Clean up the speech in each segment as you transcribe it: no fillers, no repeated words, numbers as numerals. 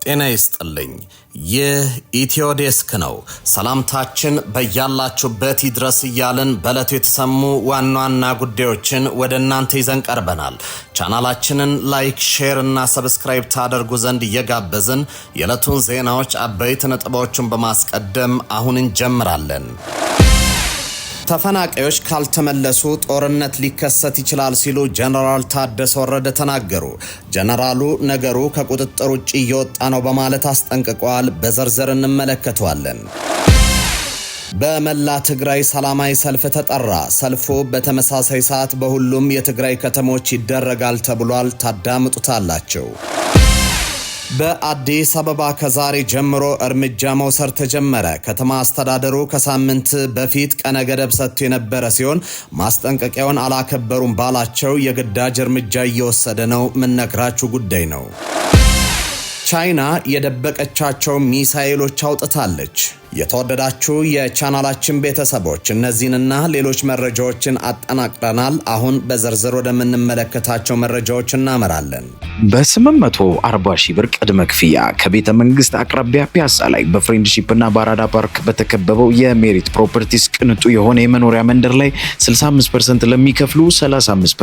ጤና ይስጥልኝ። ይህ ኢትዮ ዴስክ ነው። ሰላምታችን በያላችሁበት ይድረስ እያልን በዕለቱ የተሰሙ ዋና ዋና ጉዳዮችን ወደ እናንተ ይዘን ቀርበናል። ቻናላችንን ላይክ፣ ሼር እና ሰብስክራይብ ታደርጉ ዘንድ እየጋበዝን የዕለቱን ዜናዎች አበይት ነጥቦችን በማስቀደም አሁን እንጀምራለን። ተፈናቃዮች ካልተመለሱ ጦርነት ሊከሰት ይችላል ሲሉ ጀነራል ታደሰ ወረደ ተናገሩ። ጀነራሉ ነገሩ ከቁጥጥር ውጭ እየወጣ ነው በማለት አስጠንቅቀዋል። በዝርዝር እንመለከተዋለን። በመላ ትግራይ ሰላማዊ ሰልፍ ተጠራ። ሰልፉ በተመሳሳይ ሰዓት በሁሉም የትግራይ ከተሞች ይደረጋል ተብሏል። ታዳምጡታላችሁ። በአዲስ አበባ ከዛሬ ጀምሮ እርምጃ መውሰድ ተጀመረ። ከተማ አስተዳደሩ ከሳምንት በፊት ቀነ ገደብ ሰጥቶ የነበረ ሲሆን ማስጠንቀቂያውን አላከበሩም ባላቸው የግዳጅ እርምጃ እየወሰደ ነው። ምንነግራችሁ ጉዳይ ነው። ቻይና የደበቀቻቸው ሚሳኤሎች አውጥታለች። የተወደዳችሁ የቻናላችን ቤተሰቦች እነዚህንና ሌሎች መረጃዎችን አጠናቅረናል። አሁን በዝርዝር ወደምንመለከታቸው መረጃዎች እናመራለን። በ840 ሺህ ብር ቅድመ ክፍያ ከቤተ መንግስት አቅራቢያ ፒያሳ ላይ በፍሬንድሺፕ እና በአራዳ ፓርክ በተከበበው የሜሪት ፕሮፐርቲስ ቅንጡ የሆነ የመኖሪያ መንደር ላይ 65% ለሚከፍሉ 35%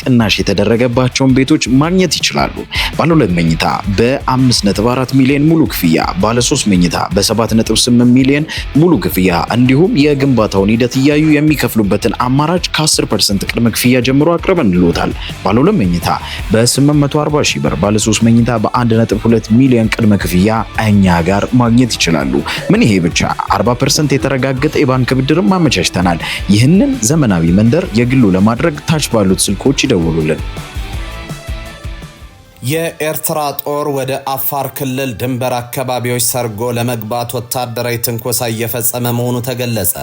ቅናሽ የተደረገባቸውን ቤቶች ማግኘት ይችላሉ። ባለ 2 መኝታ በ5.4 ሚሊዮን ሙሉ ክፍያ፣ ባለ 3 መኝታ በ7.8 ሚሊዮን ሙሉ ክፍያ እንዲሁም የግንባታውን ሂደት እያዩ የሚከፍሉበትን አማራጭ ከ10% ቅድመ ክፍያ ጀምሮ አቅርበንልዎታል። ባለ 2 መኝታ በ840 ሺህ ብር፣ ባለ 3 መኝታ በ1.2 ሚሊዮን ቅድመ ክፍያ እኛ ጋር ማግኘት ይችላሉ። ምን ይሄ ብቻ 40% የተረጋገጠ የባንክ ብድርም አመቻችተናል። ይህንን ዘመናዊ መንደር የግሉ ለማድረግ ታች ባሉት ስልኮች ይደውሉልን። የኤርትራ ጦር ወደ አፋር ክልል ድንበር አካባቢዎች ሰርጎ ለመግባት ወታደራዊ ትንኮሳ እየፈጸመ መሆኑ ተገለጸ።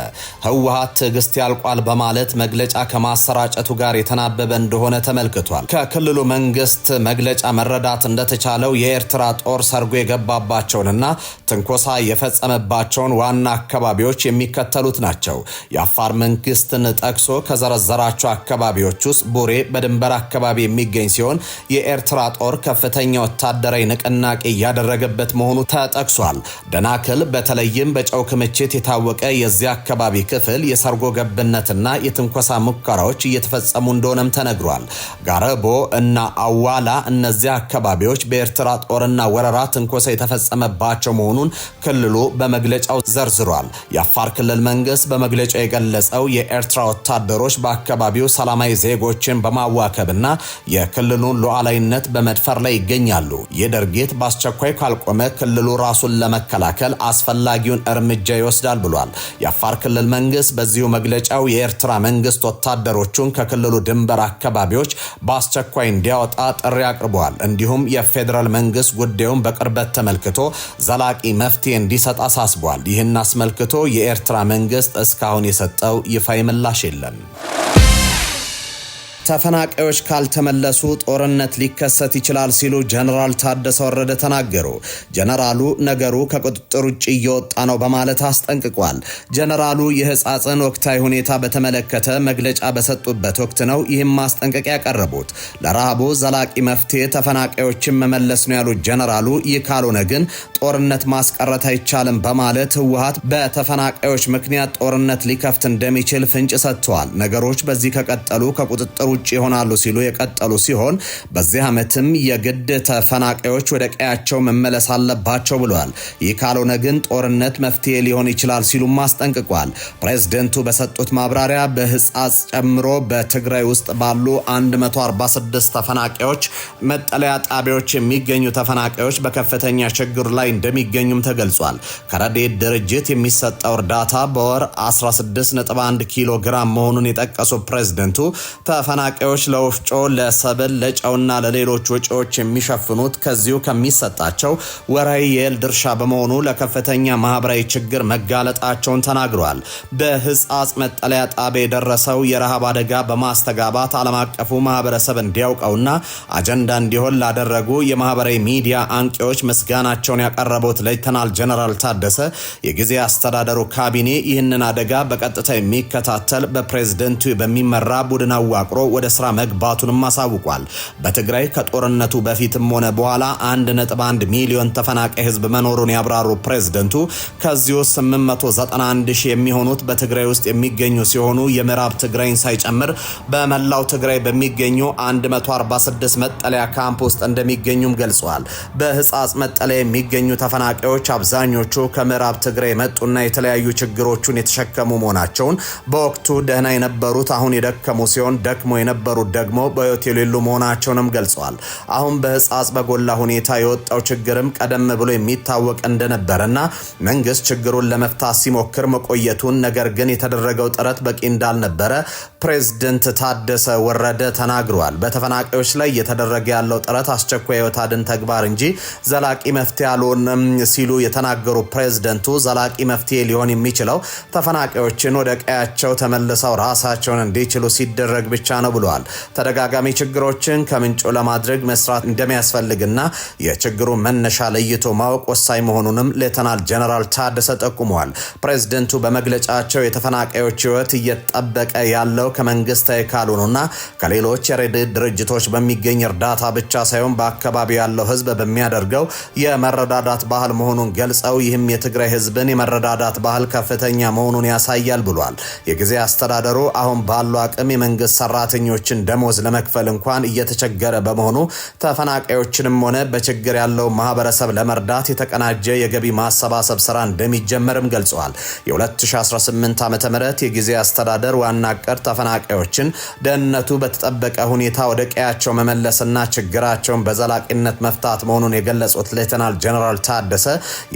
ህወሓት ትዕግስት ያልቋል በማለት መግለጫ ከማሰራጨቱ ጋር የተናበበ እንደሆነ ተመልክቷል። ከክልሉ መንግስት መግለጫ መረዳት እንደተቻለው የኤርትራ ጦር ሰርጎ የገባባቸውንና ትንኮሳ የፈጸመባቸውን ዋና አካባቢዎች የሚከተሉት ናቸው። የአፋር መንግስትን ጠቅሶ ከዘረዘራቸው አካባቢዎች ውስጥ ቡሬ በድንበር አካባቢ የሚገኝ ሲሆን የኤርትራ ጦር ከፍተኛ ወታደራዊ ንቅናቄ ያደረገበት መሆኑ ተጠቅሷል። ደናክል በተለይም በጨው ክምችት የታወቀ የዚህ አካባቢ ክፍል የሰርጎ ገብነትና የትንኮሳ ሙከራዎች እየተፈጸሙ እንደሆነም ተነግሯል። ጋረቦ እና አዋላ እነዚህ አካባቢዎች በኤርትራ ጦርና ወረራ ትንኮሳ የተፈጸመባቸው መሆኑን ክልሉ በመግለጫው ዘርዝሯል። የአፋር ክልል መንግስት በመግለጫው የገለጸው የኤርትራ ወታደሮች በአካባቢው ሰላማዊ ዜጎችን በማዋከብና የክልሉን ሉዓላዊነት በመድፈር ላይ ይገኛሉ። ይህ ድርጊት በአስቸኳይ ካልቆመ ክልሉ ራሱን ለመከላከል አስፈላጊውን እርምጃ ይወስዳል ብሏል። የአፋር ክልል መንግስት በዚሁ መግለጫው የኤርትራ መንግስት ወታደሮቹን ከክልሉ ድንበር አካባቢዎች በአስቸኳይ እንዲያወጣ ጥሪ አቅርበዋል። እንዲሁም የፌዴራል መንግስት ጉዳዩን በቅርበት ተመልክቶ ዘላቂ መፍትሄ እንዲሰጥ አሳስቧል። ይህን አስመልክቶ የኤርትራ መንግስት እስካሁን የሰጠው ይፋዊ ምላሽ የለም። ተፈናቃዮች ካልተመለሱ ጦርነት ሊከሰት ይችላል ሲሉ ጀነራል ታደሰ ወረደ ተናገሩ። ጀነራሉ ነገሩ ከቁጥጥር ውጭ እየወጣ ነው በማለት አስጠንቅቋል። ጀነራሉ የህጻጽን ወቅታዊ ሁኔታ በተመለከተ መግለጫ በሰጡበት ወቅት ነው ይህም ማስጠንቀቂያ ያቀረቡት። ለረሃቡ ዘላቂ መፍትሄ ተፈናቃዮችን መመለስ ነው ያሉት ጀነራሉ ይህ ካልሆነ ግን ጦርነት ማስቀረት አይቻልም በማለት ህወሓት በተፈናቃዮች ምክንያት ጦርነት ሊከፍት እንደሚችል ፍንጭ ሰጥተዋል። ነገሮች በዚህ ከቀጠሉ ከቁጥጥር ውጭ ይሆናሉ ሲሉ የቀጠሉ ሲሆን በዚህ ዓመትም የግድ ተፈናቃዮች ወደ ቀያቸው መመለስ አለባቸው ብለዋል። ይህ ካልሆነ ግን ጦርነት መፍትሄ ሊሆን ይችላል ሲሉ ማስጠንቅቋል። ፕሬዝደንቱ በሰጡት ማብራሪያ በህጻጽ ጨምሮ በትግራይ ውስጥ ባሉ 146 ተፈናቃዮች መጠለያ ጣቢያዎች የሚገኙ ተፈናቃዮች በከፍተኛ ችግር ላይ እንደሚገኙም ተገልጿል። ከረድኤት ድርጅት የሚሰጠው እርዳታ በወር 16.1 ኪሎ ግራም መሆኑን የጠቀሱ ፕሬዝደንቱ ተፈናቃዮች ለወፍጮ፣ ለሰብል፣ ለጨውና ለሌሎች ወጪዎች የሚሸፍኑት ከዚሁ ከሚሰጣቸው ወራዊ የእህል ድርሻ በመሆኑ ለከፍተኛ ማህበራዊ ችግር መጋለጣቸውን ተናግረዋል። በህጻጽ መጠለያ ጣቢያ የደረሰው የረሃብ አደጋ በማስተጋባት ዓለም አቀፉ ማህበረሰብ እንዲያውቀውና አጀንዳ እንዲሆን ላደረጉ የማህበራዊ ሚዲያ አንቂዎች ምስጋናቸውን ያቀረቡት ሌተናል ጀነራል ታደሰ የጊዜ አስተዳደሩ ካቢኔ ይህንን አደጋ በቀጥታ የሚከታተል በፕሬዝደንቱ በሚመራ ቡድን አዋቅሮ ወደ ስራ መግባቱንም አሳውቋል። በትግራይ ከጦርነቱ በፊትም ሆነ በኋላ 1.1 ሚሊዮን ተፈናቃይ ህዝብ መኖሩን ያብራሩ ፕሬዝደንቱ ከዚሁ 891 ሺህ የሚሆኑት በትግራይ ውስጥ የሚገኙ ሲሆኑ የምዕራብ ትግራይን ሳይጨምር በመላው ትግራይ በሚገኙ 146 መጠለያ ካምፕ ውስጥ እንደሚገኙም ገልጸዋል። በህጻጽ መጠለያ የሚገኙ ተፈናቃዮች አብዛኞቹ ከምዕራብ ትግራይ መጡና የተለያዩ ችግሮችን የተሸከሙ መሆናቸውን በወቅቱ ደህና የነበሩት አሁን የደከሙ ሲሆን ደክሞ የነበሩት ደግሞ በህይወት የሌሉ መሆናቸውንም ገልጸዋል። አሁን በህጻጽ በጎላ ሁኔታ የወጣው ችግርም ቀደም ብሎ የሚታወቅ እንደነበረና መንግስት ችግሩን ለመፍታት ሲሞክር መቆየቱን ነገር ግን የተደረገው ጥረት በቂ እንዳልነበረ ፕሬዝዳንት ታደሰ ወረደ ተናግረዋል። በተፈናቃዮች ላይ እየተደረገ ያለው ጥረት አስቸኳይ ህይወት አድን ተግባር እንጂ ዘላቂ መፍትሄ አልሆነም ሲሉ የተናገሩ ፕሬዝዳንቱ ዘላቂ መፍትሄ ሊሆን የሚችለው ተፈናቃዮችን ወደ ቀያቸው ተመልሰው ራሳቸውን እንዲችሉ ሲደረግ ብቻ ነው ብለዋል። ተደጋጋሚ ችግሮችን ከምንጩ ለማድረግ መስራት እንደሚያስፈልግና የችግሩ መነሻ ለይቶ ማወቅ ወሳኝ መሆኑንም ሌተናል ጀነራል ታደሰ ጠቁመዋል። ፕሬዝዳንቱ በመግለጫቸው የተፈናቃዮች ህይወት እየተጠበቀ ያለው ከመንግስታዊ ካልሆኑና ከሌሎች የረድኤት ድርጅቶች በሚገኝ እርዳታ ብቻ ሳይሆን በአካባቢው ያለው ህዝብ በሚያደርገው የመረዳዳት ባህል መሆኑን ገልጸው ይህም የትግራይ ህዝብን የመረዳዳት ባህል ከፍተኛ መሆኑን ያሳያል ብሏል። የጊዜ አስተዳደሩ አሁን ባለው አቅም የመንግስት ሰራተኞችን ደሞዝ ለመክፈል እንኳን እየተቸገረ በመሆኑ ተፈናቃዮችንም ሆነ በችግር ያለው ማህበረሰብ ለመርዳት የተቀናጀ የገቢ ማሰባሰብ ስራ እንደሚጀመርም ገልጸዋል። የ2018 ዓ.ም የጊዜ አስተዳደር ዋና ዕቅድ ተፈናቃዮችን ደህንነቱ በተጠበቀ ሁኔታ ወደ ቀያቸው መመለስና ችግራቸውን በዘላቂነት መፍታት መሆኑን የገለጹት ሌተናል ጀነራል ታደሰ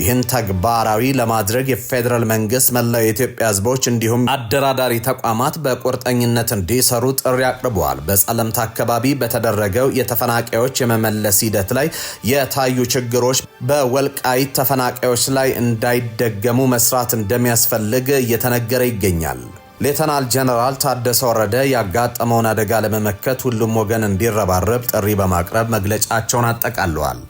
ይህን ተግባራዊ ለማድረግ የፌደራል መንግስት መላው የኢትዮጵያ ህዝቦች እንዲሁም አደራዳሪ ተቋማት በቁርጠኝነት እንዲሰሩ ጥሪ አቅርበዋል። በጸለምት አካባቢ በተደረገው የተፈናቃዮች የመመለስ ሂደት ላይ የታዩ ችግሮች በወልቃይት ተፈናቃዮች ላይ እንዳይደገሙ መስራት እንደሚያስፈልግ እየተነገረ ይገኛል። ሌተናል ጀነራል ታደሰ ወረደ ያጋጠመውን አደጋ ለመመከት ሁሉም ወገን እንዲረባረብ ጥሪ በማቅረብ መግለጫቸውን አጠቃለዋል።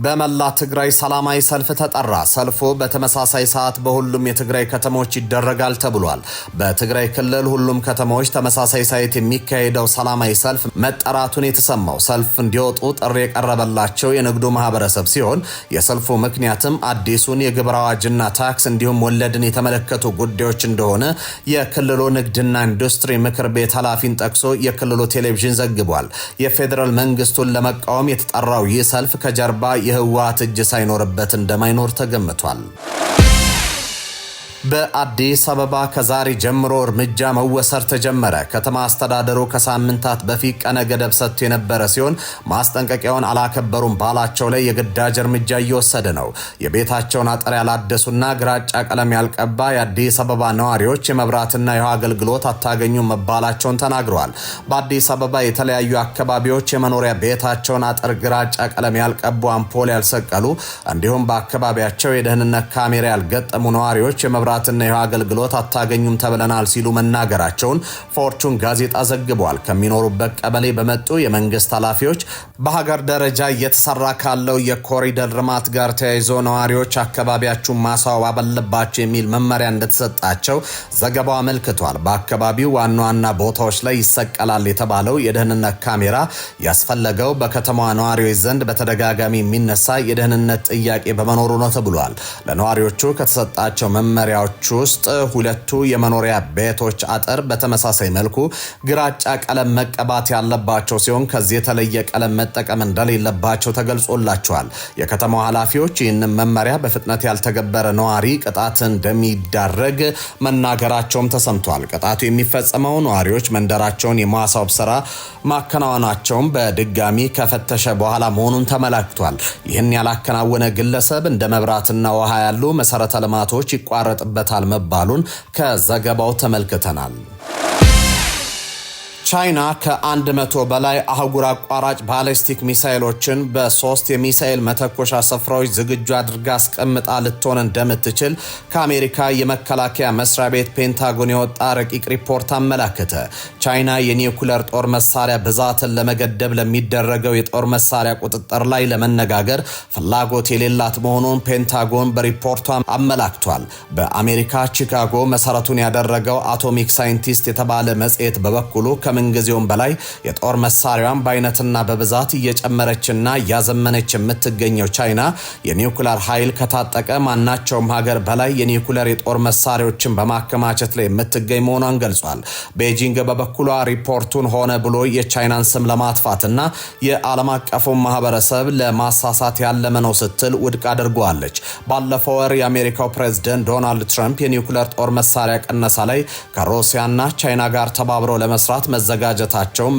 በመላ ትግራይ ሰላማዊ ሰልፍ ተጠራ። ሰልፉ በተመሳሳይ ሰዓት በሁሉም የትግራይ ከተሞች ይደረጋል ተብሏል። በትግራይ ክልል ሁሉም ከተሞች ተመሳሳይ ሰዓት የሚካሄደው ሰላማዊ ሰልፍ መጠራቱን የተሰማው ሰልፍ እንዲወጡ ጥሪ የቀረበላቸው የንግዱ ማህበረሰብ ሲሆን የሰልፉ ምክንያትም አዲሱን የግብር አዋጅና ታክስ እንዲሁም ወለድን የተመለከቱ ጉዳዮች እንደሆነ የክልሉ ንግድና ኢንዱስትሪ ምክር ቤት ኃላፊን ጠቅሶ የክልሉ ቴሌቪዥን ዘግቧል። የፌዴራል መንግስቱን ለመቃወም የተጠራው ይህ ሰልፍ ከጀርባ የህወሓት እጅ ሳይኖርበት እንደማይኖር ተገምቷል። በአዲስ አበባ ከዛሬ ጀምሮ እርምጃ መወሰድ ተጀመረ። ከተማ አስተዳደሩ ከሳምንታት በፊት ቀነ ገደብ ሰጥቶ የነበረ ሲሆን ማስጠንቀቂያውን አላከበሩም ባላቸው ላይ የግዳጅ እርምጃ እየወሰደ ነው። የቤታቸውን አጥር ያላደሱና ግራጫ ቀለም ያልቀባ የአዲስ አበባ ነዋሪዎች የመብራትና የውሃ አገልግሎት አታገኙም መባላቸውን ተናግረዋል። በአዲስ አበባ የተለያዩ አካባቢዎች የመኖሪያ ቤታቸውን አጥር ግራጫ ቀለም ያልቀቡ አምፖል ያልሰቀሉ እንዲሁም በአካባቢያቸው የደህንነት ካሜራ ያልገጠሙ ነዋሪዎች የመብራትና የውሃ አገልግሎት አታገኙም ተብለናል ሲሉ መናገራቸውን ፎርቹን ጋዜጣ ዘግቧል። ከሚኖሩበት ቀበሌ በመጡ የመንግስት ኃላፊዎች በሀገር ደረጃ እየተሰራ ካለው የኮሪደር ልማት ጋር ተያይዞ ነዋሪዎች አካባቢያቸውን ማስዋብ አለባቸው የሚል መመሪያ እንደተሰጣቸው ዘገባው አመልክቷል። በአካባቢው ዋና ዋና ቦታዎች ላይ ይሰቀላል የተባለው የደህንነት ካሜራ ያስፈለገው በከተማዋ ነዋሪዎች ዘንድ በተደጋጋሚ የሚነሳ የደህንነት ጥያቄ በመኖሩ ነው ተብሏል። ለነዋሪዎቹ ከተሰጣቸው መመሪያ ውስጥ ሁለቱ የመኖሪያ ቤቶች አጥር በተመሳሳይ መልኩ ግራጫ ቀለም መቀባት ያለባቸው ሲሆን ከዚህ የተለየ ቀለም መጠቀም እንደሌለባቸው ተገልጾላቸዋል። የከተማው ኃላፊዎች ይህንን መመሪያ በፍጥነት ያልተገበረ ነዋሪ ቅጣት እንደሚዳረግ መናገራቸውም ተሰምቷል። ቅጣቱ የሚፈጸመው ነዋሪዎች መንደራቸውን የማስዋብ ስራ ማከናወናቸውን በድጋሚ ከፈተሸ በኋላ መሆኑን ተመላክቷል። ይህን ያላከናወነ ግለሰብ እንደ መብራትና ውሃ ያሉ መሰረተ ልማቶች ይቋረጥበታል መባሉን ከዘገባው ተመልክተናል። ቻይና ከ100 በላይ አህጉር አቋራጭ ባሊስቲክ ሚሳኤሎችን በ3 የሚሳኤል መተኮሻ ስፍራዎች ዝግጁ አድርጋ አስቀምጣ ልትሆን እንደምትችል ከአሜሪካ የመከላከያ መስሪያ ቤት ፔንታጎን የወጣ ረቂቅ ሪፖርት አመላከተ። ቻይና የኒውክለር ጦር መሳሪያ ብዛትን ለመገደብ ለሚደረገው የጦር መሳሪያ ቁጥጥር ላይ ለመነጋገር ፍላጎት የሌላት መሆኑን ፔንታጎን በሪፖርቱ አመላክቷል። በአሜሪካ ቺካጎ መሰረቱን ያደረገው አቶሚክ ሳይንቲስት የተባለ መጽሔት በበኩሉ ከምንጊዜውም በላይ የጦር መሳሪያዋን በአይነትና በብዛት እየጨመረችና እያዘመነች የምትገኘው ቻይና የኒውክለር ኃይል ከታጠቀ ማናቸውም ሀገር በላይ የኒውክለር የጦር መሳሪያዎችን በማከማቸት ላይ የምትገኝ መሆኗን ገልጿል። ቤጂንግ በበኩሏ ሪፖርቱን ሆነ ብሎ የቻይናን ስም ለማጥፋትና የዓለም አቀፉን ማህበረሰብ ለማሳሳት ያለመ ነው ስትል ውድቅ አድርጓለች። ባለፈው ወር የአሜሪካው ፕሬዝዳንት ዶናልድ ትራምፕ የኒውክለር ጦር መሳሪያ ቀነሳ ላይ ከሩሲያና ቻይና ጋር ተባብረው ለመስራት መዘጋጀታቸውን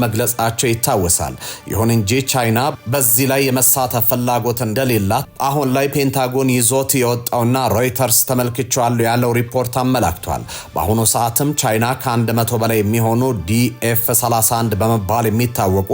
መግለጻቸው ይታወሳል። ይሁን እንጂ ቻይና በዚህ ላይ የመሳተፍ ፍላጎት እንደሌላት አሁን ላይ ፔንታጎን ይዞት የወጣውና ሮይተርስ ተመልክቻለሁ ያለው ሪፖርት አመላክቷል። በአሁኑ ሰዓትም ቻይና ከ100 በላይ የሚሆኑ DF-31 በመባል የሚታወቁ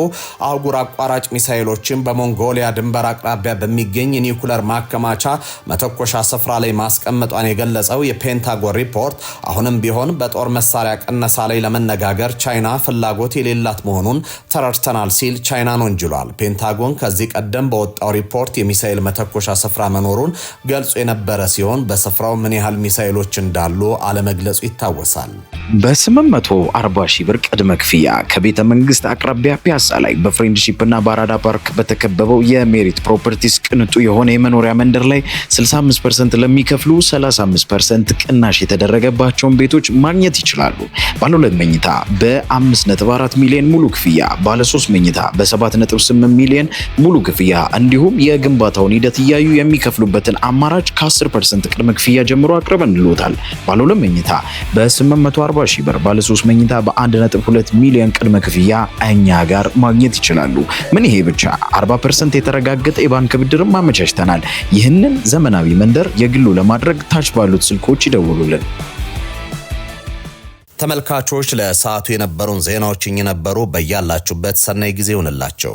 አህጉር አቋራጭ ሚሳኤሎችን በሞንጎሊያ ድንበር አቅራቢያ በሚገኝ የኒውክለር ማከማቻ መተኮሻ ስፍራ ላይ ማስቀመጧን የገለጸው የፔንታጎን ሪፖርት አሁንም ቢሆን በጦር መሳሪያ ቀነሳ ላይ ለመነጋገር ቻይና ፍላጎት የሌላት መሆኑን ተረድተናል ሲል ቻይናን ወንጅሏል። ፔንታጎን ከዚህ ቀደም በወጣው ሪፖርት የሚሳኤል መተኮሻ ስፍራ መኖሩን ገልጾ የነበረ ሲሆን በስፍራው ምን ያህል ሚሳኤሎች እንዳሉ አለመግለጹ ይታወሳል። በ840 ሺህ ብር ቅድመ ክፍያ ከቤተ መንግስት አቅራቢያ ፒያሳ ላይ በፍሬንድሺፕ እና በአራዳ ፓርክ በተከበበው የሜሪት ፕሮፐርቲስ ቅንጡ የሆነ የመኖሪያ መንደር ላይ 65% ለሚከፍሉ 35% ቅናሽ የተደረገባቸውን ቤቶች ማግኘት ይችላሉ። ባለ 2 መኝታ በ5.4 ሚሊዮን ሙሉ ክፍያ፣ ባለ 3 መኝታ በ7.8 ሚሊዮን ሙሉ ክፍያ እንዲሁም የግንባታውን ሂደት እያዩ የሚከፍሉበትን አማራጭ ከ10% ቅድመ ክፍያ ጀምሮ አቅርበንልዎታል። ባለ 2 መኝታ በ840 ሺህ ብር፣ ባለ 3 መኝታ በ1.2 ሚሊዮን ቅድመ ክፍያ እኛ ጋር ማግኘት ይችላሉ። ምን ይሄ ብቻ 40% የተረጋገጠ የባንክ ብድርም አመቻችተናል። ይህንን ዘመናዊ መንደር የግሉ ለማድረግ ታች ባሉት ስልኮች ይደውሉልን። ተመልካቾች ለሰዓቱ የነበሩን ዜናዎች እኚህ ነበሩ። በያላችሁበት ሰናይ ጊዜ ይሁንላችሁ።